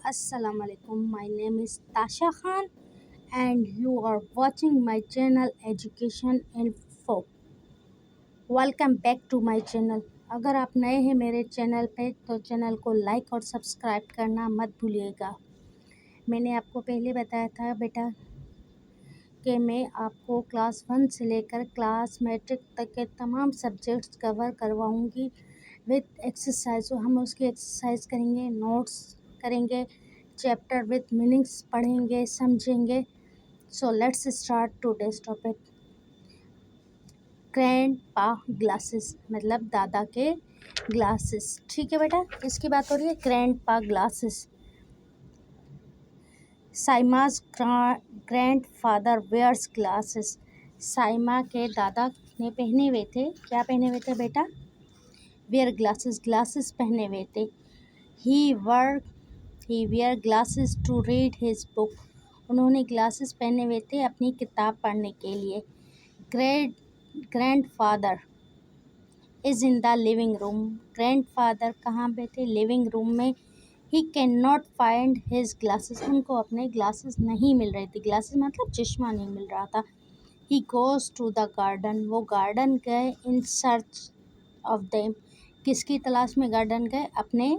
Assalamu alaikum. My name is Tasha Khan and you are watching my channel Education Info. Welcome back to my channel. अगर आप नए हैं मेरे channel पे तो चैनल को लाइक और सब्सक्राइब करना मत भूलिएगा। मैंने आपको पहले बताया था बेटा कि मैं आपको क्लास 1 से लेकर क्लास मैट्रिक तक के तमाम सब्जेक्ट्स कवर करवाऊंगी विथ एक्सरसाइज। हम उसकी एक्सरसाइज करेंगे, नोट्स करेंगे, चैप्टर विथ मीनिंग्स पढ़ेंगे, समझेंगे। So let's start today's topic. Grandpa glasses मतलब दादा के ग्लासेस। ठीक है बेटा, इसकी बात हो रही है grandpa glasses. Saima's grandfather wears glasses. Saima के दादा ने पहने हुए थे, क्या पहने हुए थे बेटा? वेयर ग्लासेस, ग्लासेस पहने हुए थे। He wear glasses to read his book. उन्होंने ग्लासेस पहने हुए थे अपनी किताब पढ़ने के लिए। Grandfather is in the living room. Grandfather कहाँ पे थे? लिविंग रूम में। He can not find his glasses. उनको अपने ग्लासेस नहीं मिल रहे थे। ग्लासेस मतलब चश्मा नहीं मिल रहा था। He goes to the garden. वो गार्डन गए इन सर्च ऑफ देम। किसकी तलाश में गार्डन गए? अपने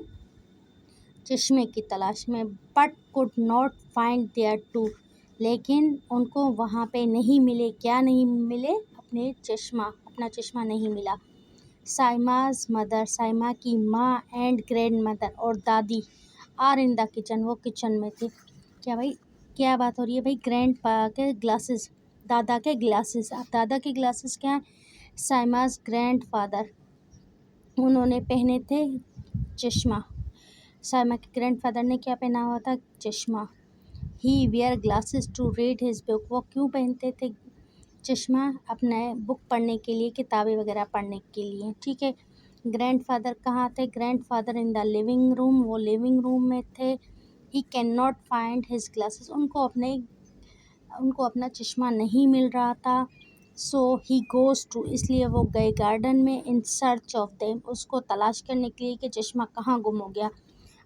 चश्मे की तलाश में। But could not find there too. लेकिन उनको वहाँ पे नहीं मिले। क्या नहीं मिले? अपना चश्मा नहीं मिला। साइमाज मदर, साइमा की माँ एंड ग्रैंड मदर और दादी आर इन द किचन। वो किचन में थे। क्या भाई, क्या बात हो रही है भाई? ग्रैंडपा के ग्लासेस, दादा के ग्लासेस। अब दादा के ग्लासेस क्या है? साइमाज ग्रैंडफादर, उन्होंने पहने थे चश्मा। साइमा के ग्रैंडफादर ने क्या पहना हुआ था? चश्मा। He wear glasses to read his book. वो क्यों पहनते थे चश्मा? अपने बुक पढ़ने के लिए, किताबें वगैरह पढ़ने के लिए। ठीक है। ग्रैंडफादर कहाँ थे? Grandfather in the living room. वो लिविंग रूम में थे। ही can not find his glasses. उनको अपना चश्मा नहीं मिल रहा था। सो ही गोज़ टू, इसलिए वो गए गार्डन में इन सर्च ऑफ देम, उसको तलाश करने के लिए कि चश्मा कहाँ गुम हो गया।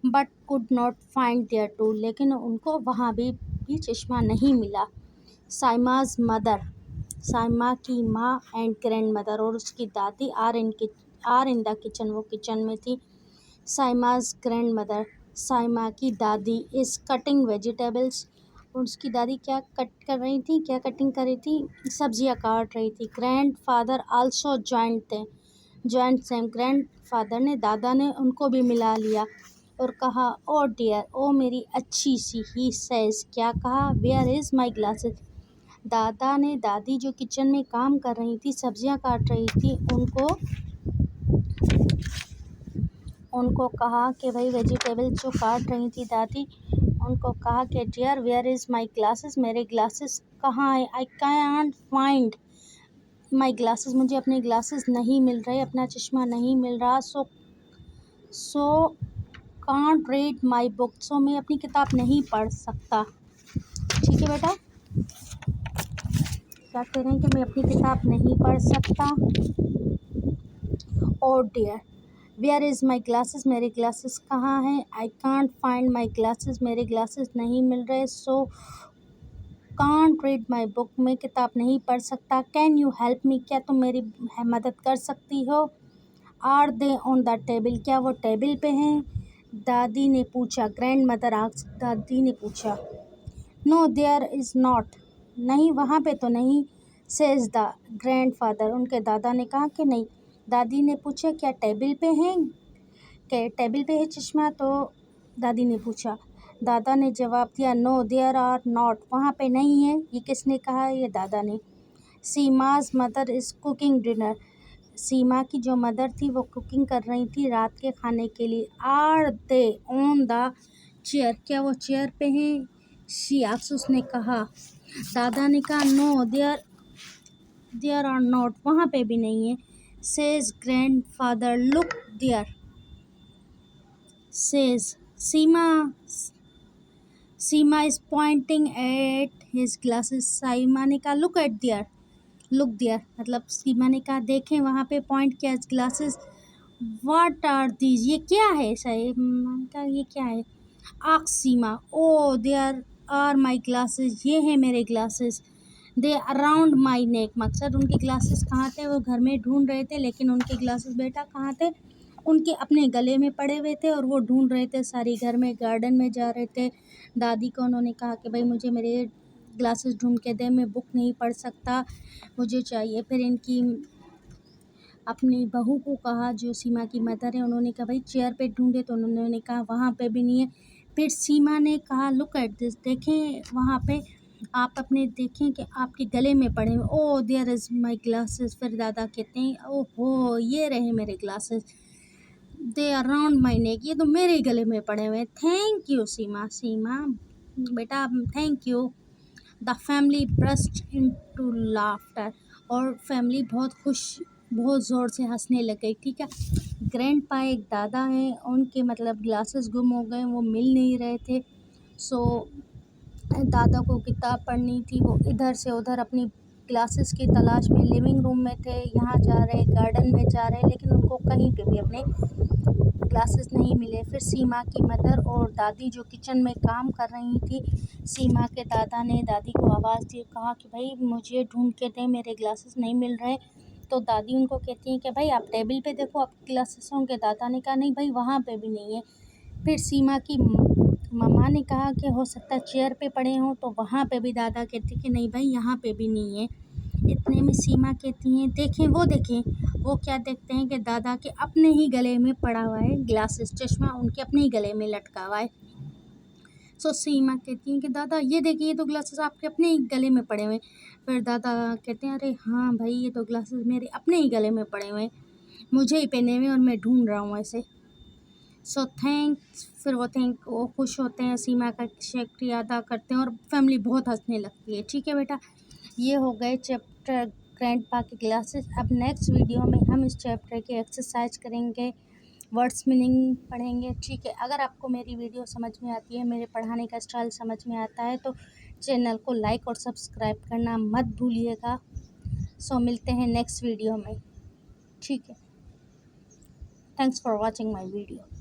But could not find there too, लेकिन उनको वहाँ भी चश्मा नहीं मिला। साइमाज मदर, साइमा की माँ एंड ग्रैंड मदर और उसकी दादी आर इन द किचन। वो किचन में थी। साइमाज ग्रैंड मदर, साइमा की दादी इज़ कटिंग वेजिटेबल्स। उसकी दादी क्या कट कर रही थी? क्या कटिंग कर रही थी? सब्जियां काट रही थी। Grand father also joint same. Grand father ने, दादा ने उनको भी मिला लिया और कहा, ओ डियर, ओ मेरी अच्छी सी। ही सेज, क्या कहा? Where is my glasses. दादा ने, दादी जो किचन में काम कर रही थी, सब्जियां काट रही थी, उनको कहा कि भाई वेजिटेबल जो काट रही थी दादी, उनको कहा कि dear where is my glasses, मेरे ग्लासेस कहाँ है? I can't find my glasses, मुझे अपने ग्लासेस नहीं मिल रहे, अपना चश्मा नहीं मिल रहा। So can't read my book. So मैं अपनी किताब नहीं पढ़ सकता। ठीक है बेटा, क्या कह रहे हैं कि मैं अपनी किताब नहीं पढ़ सकता। Oh dear where is my glasses, मेरे ग्लासेस कहाँ हैं? I can't find my glasses, मेरे ग्लासेस नहीं मिल रहे। So can't read my book, मैं किताब नहीं पढ़ सकता। कैन यू हेल्प मी, क्या तुम मेरी मदद कर सकती हो? Are they on the table, क्या वो टेबल पे हैं? दादी ने पूछा। ग्रैंड मदर आस्क्ड, दादी ने पूछा। नो देयर इज़ नॉट, नहीं वहाँ पे तो नहीं। सेज द ग्रैंडफादर, उनके दादा ने कहा कि नहीं। दादी ने पूछा क्या टेबल पे हैं? क्या टेबल पे है चश्मा? तो दादी ने पूछा। दादा ने जवाब दिया, नो देयर आर नॉट, वहाँ पे नहीं है। ये किसने कहा? ये दादा ने। Seema's mother is cooking dinner, सीमा की जो मदर थी वो कुकिंग कर रही थी रात के खाने के लिए। Are they on the chair, क्या वो चेयर पे हैं? शी आस्क्ड, उसने कहा। दादा ने कहा, नो देयर आर नॉट, वहाँ पे भी नहीं है। Says grandfather, look there. Says Seema is pointing at his glasses, Saima ने कहा लुक देयर मतलब सीमा ने कहा देखें वहाँ पे, पॉइंट किया ग्लासेस। व्हाट आर दीज, ये क्या है? साइमा ने कहा ये क्या है? Ask Seema, oh there are my glasses, ये हैं मेरे ग्लासेस, दे अराउंड माई नेक, मकसद उनके ग्लासेस कहाँ थे, वो घर में ढूंढ रहे थे, लेकिन उनके ग्लासेस बेटा कहाँ थे, उनके अपने गले में पड़े हुए थे और वो ढूंढ रहे थे सारी घर में, गार्डन में जा रहे थे। दादी को उन्होंने कहा कि भाई मुझे मेरे ग्लासेस ढूंढ के दे, मैं बुक नहीं पढ़ सकता, मुझे चाहिए। फिर इनकी अपनी बहू को कहा, जो सीमा की मदर है, उन्होंने कहा भाई चेयर पे ढूंढे, तो उन्होंने कहा वहाँ पे भी नहीं है। फिर सीमा ने कहा लुक एट दिस, देखें वहाँ पे, आप अपने देखें कि आपके गले में पड़े हुए, oh there is my glasses. फिर दादा कहते हैं ओहो ये रहे मेरे ग्लासेस, दे अराउंड माई नेक, ये तो मेरे गले में पड़े हुए, थैंक यू सीमा, सीमा बेटा thank you. The family burst into laughter, और फैमिली बहुत खुश, बहुत ज़ोर से हंसने लग गई, ठीक है। ग्रैंड पा एक दादा हैं, उनके मतलब ग्लासेस गुम हो गए, वो मिल नहीं रहे थे। सो दादा को किताब पढ़नी थी, वो इधर से उधर अपनी ग्लासेस की तलाश में लिविंग रूम में थे, यहाँ जा रहे, गार्डन में जा रहे, लेकिन उनको कहीं पे भी अपने ग्लासेस नहीं मिले। फिर सीमा की मदर और दादी जो किचन में काम कर रही थी, सीमा के दादा ने दादी को आवाज़ दी, कहा कि भाई मुझे ढूंढ के दें, मेरे ग्लासेस नहीं मिल रहे। तो दादी उनको कहती हैं कि भाई आप टेबल पे देखो, आपके ग्लासेस होंगे। दादा ने कहा नहीं भाई वहाँ पे भी नहीं है। फिर सीमा की मम्मा ने कहा कि हो सकता है चेयर पे पड़े हों, तो वहाँ पे भी दादा कहते कि नहीं भाई यहाँ पे भी नहीं है। इतने में सीमा कहती हैं देखें, वो क्या देखते हैं कि दादा के अपने ही गले में पड़ा हुआ है ग्लासेस, चश्मा उनके अपने ही गले में लटका हुआ है। सो सीमा कहती हैं कि दादा ये देखिए, ये तो ग्लासेस आपके अपने ही गले में पड़े हुए हैं। फिर दादा कहते हैं अरे हाँ भाई ये तो ग्लासेस मेरे अपने ही गले में पड़े हुए हैं, मुझे ही पहने हुए और मैं ढूंढ रहा हूँ ऐसे। सो थैंक्स, फिर वो खुश होते हैं, सीमा का शुक्रिया अदा करते हैं और फैमिली बहुत हंसने लगती है, ठीक है बेटा। ये हो गए चैप्टर ग्रैंडपा के ग्लासेस। अब नेक्स्ट वीडियो में हम इस चैप्टर की एक्सरसाइज करेंगे, वर्ड्स मीनिंग पढ़ेंगे, ठीक है। अगर आपको मेरी वीडियो समझ में आती है, मेरे पढ़ाने का स्टाइल समझ में आता है, तो चैनल को लाइक और सब्सक्राइब करना मत भूलिएगा। सो मिलते हैं नेक्स्ट वीडियो में, ठीक है। Thanks for watching my video.